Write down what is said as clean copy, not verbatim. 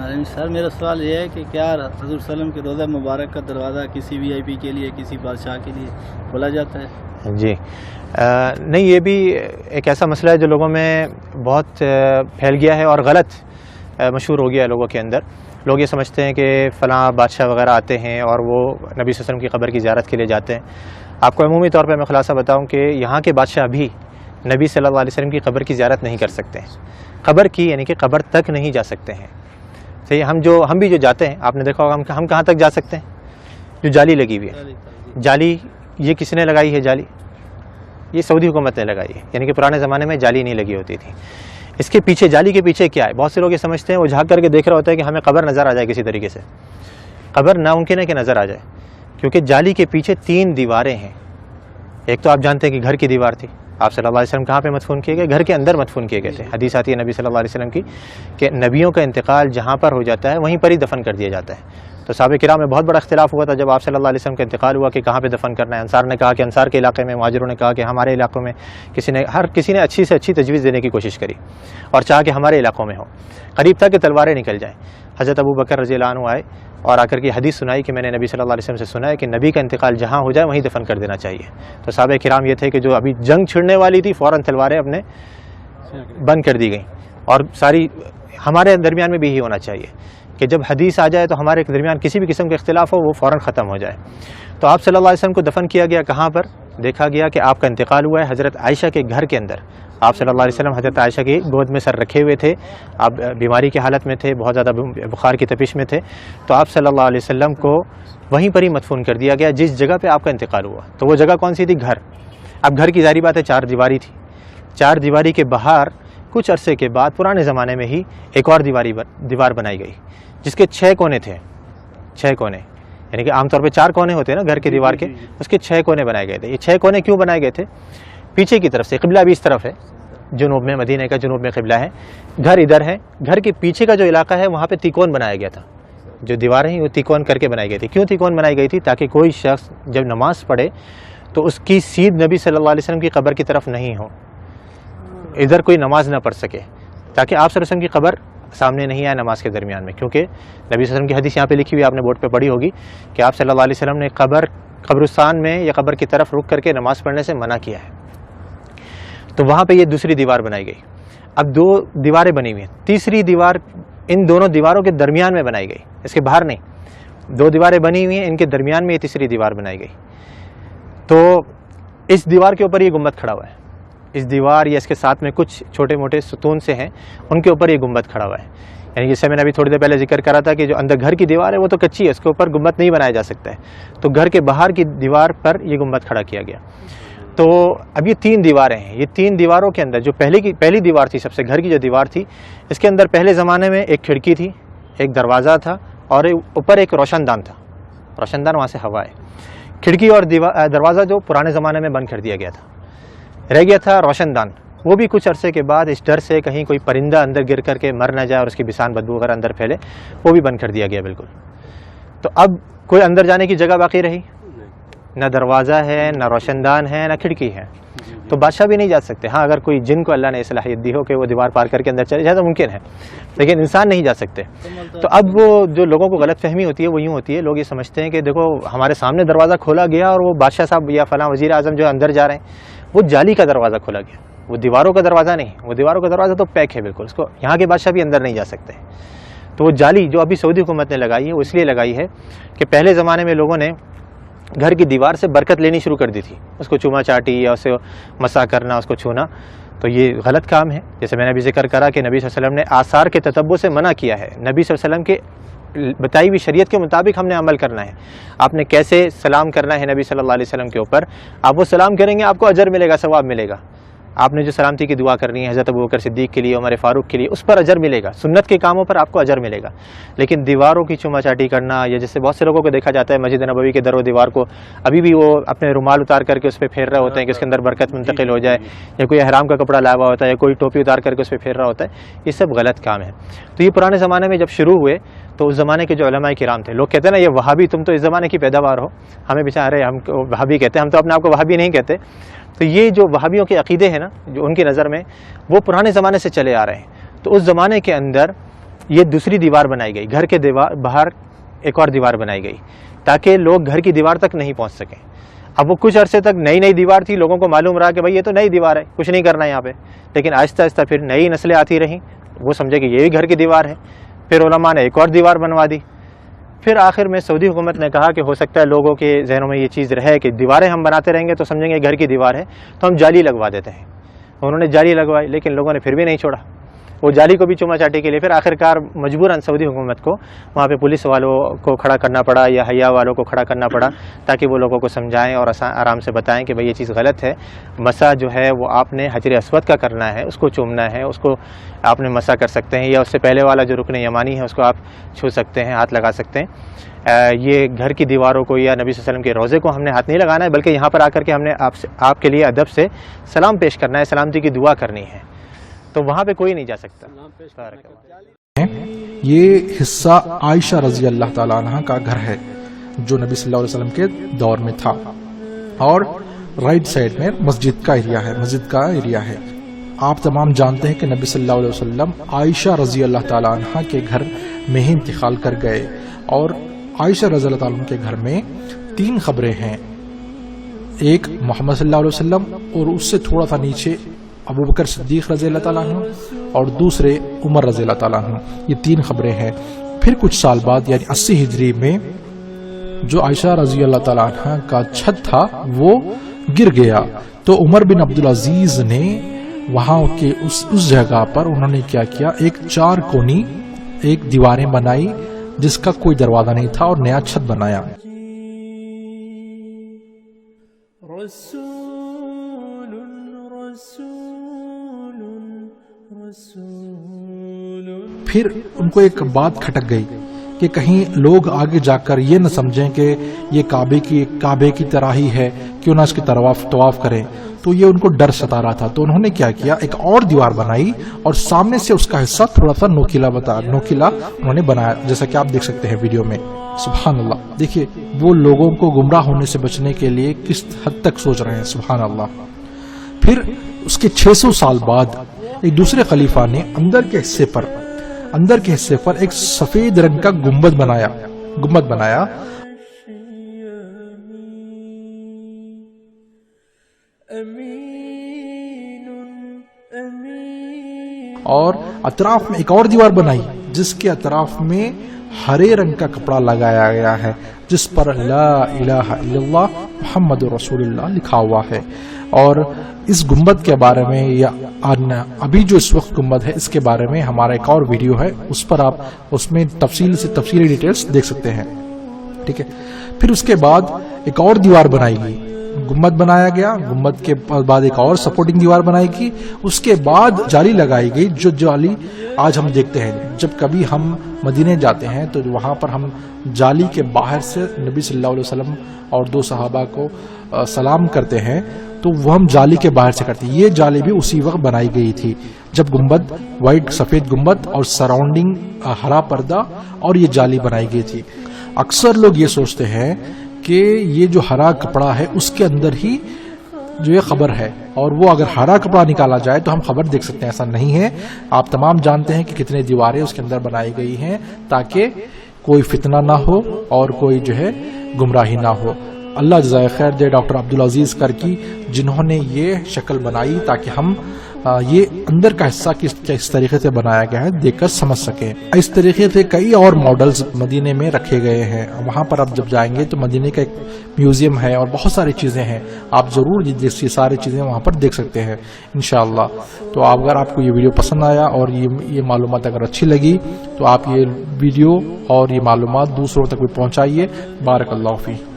سر میرا سوال یہ ہے کہ کیا حضور وسلم کے روضہ مبارک کا دروازہ کسی وی آئی پی کے لیے، کسی بادشاہ کے لیے کھولا جاتا ہے؟ جی نہیں، یہ بھی ایک ایسا مسئلہ ہے جو لوگوں میں بہت پھیل گیا ہے اور غلط مشہور ہو گیا ہے لوگوں کے اندر۔ لوگ یہ سمجھتے ہیں کہ فلاں بادشاہ وغیرہ آتے ہیں اور وہ نبی صلی اللہ علیہ وسلم کی قبر کی زیارت کے لیے جاتے ہیں۔ آپ کو عمومی طور پہ میں خلاصہ بتاؤں کہ یہاں کے بادشاہ بھی نبی صلی اللہ علیہ وسلم کی قبر کی زیارت نہیں کر سکتے ہیں، قبر کی یعنی کہ قبر تک نہیں جا سکتے ہیں۔ صحیح، ہم بھی جو جاتے ہیں، آپ نے دیکھا ہوگا ہم کہاں تک جا سکتے ہیں؟ جو جالی لگی ہوئی ہے، جالی یہ کس نے لگائی ہے؟ جالی یہ سعودی حکومت نے لگائی ہے، یعنی کہ پرانے زمانے میں جالی نہیں لگی ہوتی تھی۔ اس کے پیچھے، جالی کے پیچھے کیا ہے؟ بہت سے لوگ یہ سمجھتے ہیں، وہ جھانک کر کے دیکھ رہا ہوتا ہے کہ ہمیں قبر نظر آ جائے کسی طریقے سے۔ قبر ناممکن ہے کہ نظر آ جائے، کیونکہ جالی کے پیچھے 3 دیواریں ہیں۔ ایک تو آپ جانتے ہیں کہ گھر کی دیوار تھی، آپ صلی اللہ علیہ وسلم کہاں پہ مدفون کیے گئے؟ گھر کے اندر مدفون کیے گئے تھے۔ حدیث آتی ہے نبی صلی اللہ علیہ وسلم کی کہ نبیوں کا انتقال جہاں پر ہو جاتا ہے وہیں پر ہی دفن کر دیا جاتا ہے۔ تو صحابہ کرام میں بہت بڑا اختلاف ہوا تھا جب آپ صلی اللہ علیہ وسلم کا انتقال ہوا کہ کہاں پہ دفن کرنا ہے۔ انصار نے کہا کہ انصار کے علاقے میں، مہاجروں نے کہا کہ ہمارے علاقوں میں، ہر کسی نے اچھی سے اچھی تجویز دینے کی کوشش کری اور چاہا کہ ہمارے علاقوں میں ہو۔ قریب تھا کہ تلواریں نکل جائیں۔ حضرت ابو بکر رضی اللہ عنہ آئے اور آ کر کے حدیث سنائی کہ میں نے نبی صلی اللہ علیہ وسلم سے سنا ہے کہ نبی کا انتقال جہاں ہو جائے وہیں دفن کر دینا چاہیے۔ تو صحابہ کرام یہ تھے کہ جو ابھی جنگ چھڑنے والی تھی، فوراً تلواریں اپنے بند کر دی گئیں۔ اور ساری ہمارے درمیان میں بھی یہی ہونا چاہیے کہ جب حدیث آ جائے تو ہمارے درمیان کسی بھی قسم کا اختلاف ہو وہ فوراً ختم ہو جائے۔ تو آپ صلی اللہ علیہ وسلم کو دفن کیا گیا کہاں پر؟ دیکھا گیا کہ آپ کا انتقال ہوا ہے حضرت عائشہ کے گھر کے اندر۔ آپ صلی اللہ علیہ وسلم حضرت عائشہ کی گود میں سر رکھے ہوئے تھے، آپ بیماری کی حالت میں تھے، بہت زیادہ بخار کی تپش میں تھے، تو آپ صلی اللہ علیہ وسلم کو وہیں پر ہی مدفون کر دیا گیا جس جگہ پہ آپ کا انتقال ہوا۔ تو وہ جگہ کون سی تھی؟ گھر۔ اب گھر کی ظاہری بات ہے 4 دیواری تھی، 4 دیواری کے باہر کچھ عرصے کے بعد پرانے زمانے میں ہی ایک اور دیوار بنائی گئی جس کے 6 کونے تھے، 6 کونے، یعنی کہ عام طور پہ 4 کونے ہوتے ہیں نا گھر کے دیوار کے، اس کے 6 کونے بنائے گئے تھے۔ یہ 6 کونے کیوں بنائے گئے تھے؟ پیچھے کی طرف سے قبلہ بھی اس طرف ہے، جنوب میں، مدینہ کا جنوب میں قبلہ ہے، گھر ادھر ہے، گھر کے پیچھے کا جو علاقہ ہے وہاں پہ تیکون بنایا گیا تھا۔ جو دیواریں ہیں وہ تیکون کر کے بنائی گئی تھی۔ کیوں تیکون بنائی گئی تھی؟ تاکہ کوئی شخص جب نماز پڑھے تو اس کی سیدھ نبی صلی اللہ علیہ وسلم کی قبر کی طرف نہیں ہو، ادھر کوئی نماز نہ پڑھ سکے، تاکہ آپ صلی اللہ علیہ وسلم کی قبر سامنے نہیں آئے نماز کے درمیان میں۔ کیونکہ نبی صلی اللہ علیہ وسلم کی حدیث یہاں پہ لکھی ہوئی، آپ نے بورڈ پہ پڑھی ہوگی کہ آپ صلی اللہ علیہ وسلم نے قبرستان میں یا قبر کی طرف رک کر کے نماز پڑھنے سے منع کیا ہے۔ تو وہاں پہ یہ دوسری دیوار بنائی گئی۔ اب 2 دیواریں بنی ہوئی ہیں، تیسری دیوار ان دونوں دیواروں کے درمیان میں بنائی گئی، اس کے باہر نہیں۔ 2 دیواریں بنی ہوئی ہیں، ان کے درمیان میں یہ تیسری دیوار بنائی گئی۔ تو اس دیوار کے اوپر یہ گنبد کھڑا ہوا ہے، اس دیوار یا اس کے ساتھ میں کچھ چھوٹے موٹے ستون سے ہیں، ان کے اوپر یہ گنبد کھڑا ہوا ہے۔ یعنی جیسے میں نے ابھی تھوڑی دیر پہلے ذکر کرا تھا کہ جو اندر گھر کی دیوار ہے وہ تو کچی ہے، اس کے اوپر گنبد نہیں بنایا جا سکتا ہے، تو گھر کے باہر کی دیوار پر یہ گنبد کھڑا کیا گیا۔ تو اب یہ 3 دیواریں ہیں، یہ 3 دیواروں کے اندر جو پہلی دیوار تھی، سب سے گھر کی جو دیوار تھی، اس کے اندر پہلے زمانے میں ایک کھڑکی تھی، ایک دروازہ تھا اور اوپر ایک روشن دان تھا۔ روشن دان وہاں سے ہوا ہے۔ کھڑکی اور دروازہ جو پرانے زمانے میں بند کر دیا گیا تھا، رہ گیا تھا روشن دان۔ وہ بھی کچھ عرصے کے بعد اس ڈر سے کہیں کوئی پرندہ اندر گر کر کے مر نہ جائے اور اس کی بسان بدبو وغیرہ اندر پھیلے، وہ بھی بند کر دیا گیا بالکل۔ تو اب کوئی اندر جانے کی جگہ باقی رہی؟ نہ دروازہ ہے، نہ روشن دان ہے، نہ کھڑکی ہے، تو بادشاہ بھی نہیں جا سکتے۔ ہاں اگر کوئی جن کو اللہ نے صلاحیت دی ہو کہ وہ دیوار پار کر کے اندر چلے جائے تو ممکن ہے، لیکن انسان نہیں جا سکتے۔ تو اب وہ جو لوگوں کو غلط فہمی ہوتی ہے وہ یوں ہوتی ہے، لوگ یہ سمجھتے ہیں کہ دیکھو ہمارے سامنے دروازہ کھولا گیا اور وہ بادشاہ صاحب یا فلاں وزیر اعظم جو اندر جا رہے ہیں، وہ جالی کا دروازہ کھولا گیا، وہ دیواروں کا دروازہ نہیں، وہ دیواروں کا دروازہ تو پیک ہے بالکل، اس کو یہاں کے بادشاہ بھی اندر نہیں جا سکتے۔ تو وہ جالی جو ابھی سعودی حکومت نے لگائی ہے وہ اس لیے لگائی ہے کہ پہلے زمانے میں لوگوں نے گھر کی دیوار سے برکت لینی شروع کر دی تھی، اس کو چوما چاٹی یا اسے مسا کرنا، اس کو چھونا، تو یہ غلط کام ہے۔ جیسے میں نے ابھی ذکر کرا کہ نبی صلی اللہ علیہ وسلم نے آثار کے تتبع سے منع کیا ہے، نبی صلی اللہ علیہ وسلم کے بتائی ہوئی شریعت کے مطابق ہم نے عمل کرنا ہے۔ آپ نے کیسے سلام کرنا ہے نبی صلی اللہ علیہ وسلم کے اوپر، آپ وہ سلام کریں گے آپ کو اجر ملے گا، ثواب ملے گا۔ آپ نے جو سلامتی کی دعا کرنی ہے حضرت ابوبکر صدیق کے لیے، عمر فاروق کے لیے، اس پر اجر ملے گا، سنت کے کاموں پر آپ کو اجر ملے گا۔ لیکن دیواروں کی چوما چاٹی کرنا، یا جیسے بہت سے لوگوں کو دیکھا جاتا ہے مسجد نبوی کے در و دیوار کو ابھی بھی وہ اپنے رومال اتار کر کے اس پہ پھیر رہے ہوتے ہیں کہ اس کے اندر برکت منتقل ہو جائے، یا کوئی احرام کا کپڑا لایا ہوا ہوتا ہے یا کوئی ٹوپی اتار کر کے اس پہ پھیر رہا ہوتا ہے، یہ سب غلط کام ہے۔ تو یہ پرانے زمانے میں جب شروع ہوئے تو اس زمانے کے جو علماء کرام تھے، لوگ کہتے ہیں نا یہ وہابی، تم تو اس زمانے کی پیداوار ہو، ہمیں بیچارے ہم وہابی کہتے ہیں، ہم تو اپنے آپ کو وہابی نہیں کہتے۔ تو یہ جو وہابیوں کے عقیدے ہیں نا، جو ان کی نظر میں وہ پرانے زمانے سے چلے آ رہے ہیں، تو اس زمانے کے اندر یہ دوسری دیوار بنائی گئی، گھر کے باہر ایک اور دیوار بنائی گئی تاکہ لوگ گھر کی دیوار تک نہیں پہنچ سکیں۔ اب وہ کچھ عرصے تک نئی دیوار تھی، لوگوں کو معلوم رہا کہ بھائی یہ تو نئی دیوار ہے، کچھ نہیں کرنا یہاں پہ، لیکن آہستہ آہستہ پھر نئی نسلیں آتی رہیں، وہ سمجھے کہ یہ بھی گھر کی دیوار ہے، پھر علماء نے ایک اور دیوار بنوا دی۔ پھر آخر میں سعودی حکومت نے کہا کہ ہو سکتا ہے لوگوں کے ذہنوں میں یہ چیز رہے کہ دیواریں ہم بناتے رہیں گے تو سمجھیں گے گھر کی دیوار ہے، تو ہم جالی لگوا دیتے ہیں۔ انہوں نے جالی لگوائی، لیکن لوگوں نے پھر بھی نہیں چھوڑا، وہ جالی کو بھی چوما چاٹی کے لیے پھر آخرکار مجبوراً سعودی حکومت کو وہاں پہ پولیس والوں کو کھڑا کرنا پڑا یا حیا والوں کو کھڑا کرنا پڑا تاکہ وہ لوگوں کو سمجھائیں اور آرام سے بتائیں کہ بھئی یہ چیز غلط ہے، مسح جو ہے وہ آپ نے حجر اسود کا کرنا ہے، اس کو چومنا ہے، اس کو آپ نے مسح کر سکتے ہیں، یا اس سے پہلے والا جو رکن یمانی ہے اس کو آپ چھو سکتے ہیں، ہاتھ لگا سکتے ہیں۔ یہ گھر کی دیواروں کو یا نبی صلی اللہ علیہ وسلم کے روضے کو ہم نے ہاتھ نہیں لگانا ہے، بلکہ یہاں پر آ کر کے ہم نے آپ کے لیے ادب سے سلام پیش کرنا ہے، سلامتی کی دعا کرنی ہے، تو وہاں پہ کوئی نہیں جا سکتا۔ یہ حصہ عائشہ رضی اللہ تعالیٰ عنہ کا گھر ہے جو نبی صلی اللہ علیہ وسلم کے دور میں تھا، اور رائٹ سائڈ میں مسجد کا ایریا ہے۔ آپ تمام جانتے ہیں کہ نبی صلی اللہ علیہ وسلم عائشہ رضی اللہ تعالیٰ عنہ کے گھر میں ہی انتقال کر گئے، اور عائشہ رضی اللہ تعالیٰ عنہ کے گھر میں 3 قبریں ہیں، ایک محمد صلی اللہ علیہ وسلم، اور اس سے تھوڑا سا نیچے ابو بکر صدیق رضی اللہ تعالیٰ عنہ، اور دوسرے عمر رضی اللہ تعالیٰ عنہ۔ یہ 3 قبریں ہیں۔ پھر کچھ سال بعد یعنی 80 ہجری میں جو عائشہ رضی اللہ تعالیٰ عنہ کا چھت تھا وہ گر گیا، تو عمر بن عبدالعزیز نے وہاں کے اس جگہ پر انہوں نے کیا کیا، ایک 4 کونی ایک دیواریں بنائی جس کا کوئی دروازہ نہیں تھا، اور نیا چھت بنایا۔ پھر ان کو ایک بات کھٹک گئی کہ کہیں لوگ آگے جا کر یہ نہ سمجھیں کہ یہ کعبے کی طرح ہی ہے، کیوں نہ اس کی طواف کریں، تو یہ ان کو ڈر ستا رہا تھا۔ تو انہوں نے کیا کیا، ایک اور دیوار بنائی اور سامنے سے اس کا حصہ تھوڑا سا نوکیلا انہوں نے بنایا، جیسا کہ آپ دیکھ سکتے ہیں ویڈیو میں۔ سبحان اللہ، دیکھیے وہ لوگوں کو گمراہ ہونے سے بچنے کے لیے کس حد تک سوچ رہے ہیں، سبحان اللہ۔ پھر اس کے 600 سال بعد ایک دوسرے خلیفہ نے اندر کے حصے پر ایک سفید رنگ کا گنبد بنایا اور اطراف میں ایک اور دیوار بنائی جس کے اطراف میں ہرے رنگ کا کپڑا لگایا گیا ہے جس پر لا الہ الا اللہ محمد رسول اللہ لکھا ہوا ہے۔ اور اس گنبد کے بارے میں یا ابھی جو اس وقت گنبد ہے اس کے بارے میں ہمارا ایک اور ویڈیو ہے، اس پر آپ اس میں تفصیلی ڈیٹیلز دیکھ سکتے ہیں، ٹھیک ہے۔ پھر اس کے بعد ایک اور دیوار بنائی گئی، گنبد بنایا گیا، گنبد کے بعد ایک اور سپورٹنگ دیوار بنائی گئی، اس کے بعد جالی لگائی گئی، جو جالی آج ہم دیکھتے ہیں۔ جب کبھی ہم مدینے جاتے ہیں تو وہاں پر ہم جالی کے باہر سے نبی صلی اللہ علیہ وسلم اور 2 صحابہ کو سلام کرتے ہیں، تو وہ ہم جالی کے باہر سے کرتے ہیں۔ یہ جالی بھی اسی وقت بنائی گئی تھی جب گنبد وائٹ سفید گنبد اور سراؤنڈنگ ہرا پردہ اور یہ جالی بنائی گئی تھی۔ اکثر لوگ یہ سوچتے ہیں کہ یہ جو ہرا کپڑا ہے اس کے اندر ہی جو یہ خبر ہے، اور وہ اگر ہرا کپڑا نکالا جائے تو ہم خبر دیکھ سکتے ہیں، ایسا نہیں ہے۔ آپ تمام جانتے ہیں کہ کتنے دیواریں اس کے اندر بنائی گئی ہیں تاکہ کوئی فتنہ نہ ہو اور کوئی جو ہے گمراہی نہ ہو۔ اللہ جزائے خیر دے ڈاکٹر عبدالعزیز کرکی جنہوں نے یہ شکل بنائی تاکہ ہم یہ اندر کا حصہ کس طریقے سے بنایا گیا ہے دیکھ کر سمجھ سکیں۔ اس طریقے سے کئی اور ماڈلز مدینے میں رکھے گئے ہیں، وہاں پر آپ جب جائیں گے تو مدینے کا ایک میوزیم ہے اور بہت ساری چیزیں ہیں، آپ ضرور یہ ساری چیزیں وہاں پر دیکھ سکتے ہیں انشاءاللہ۔ تو اگر آپ کو یہ ویڈیو پسند آیا اور یہ معلومات اگر اچھی لگی تو آپ یہ ویڈیو اور یہ معلومات دوسروں تک بھی پہنچائیے۔ بارک اللہ فیک۔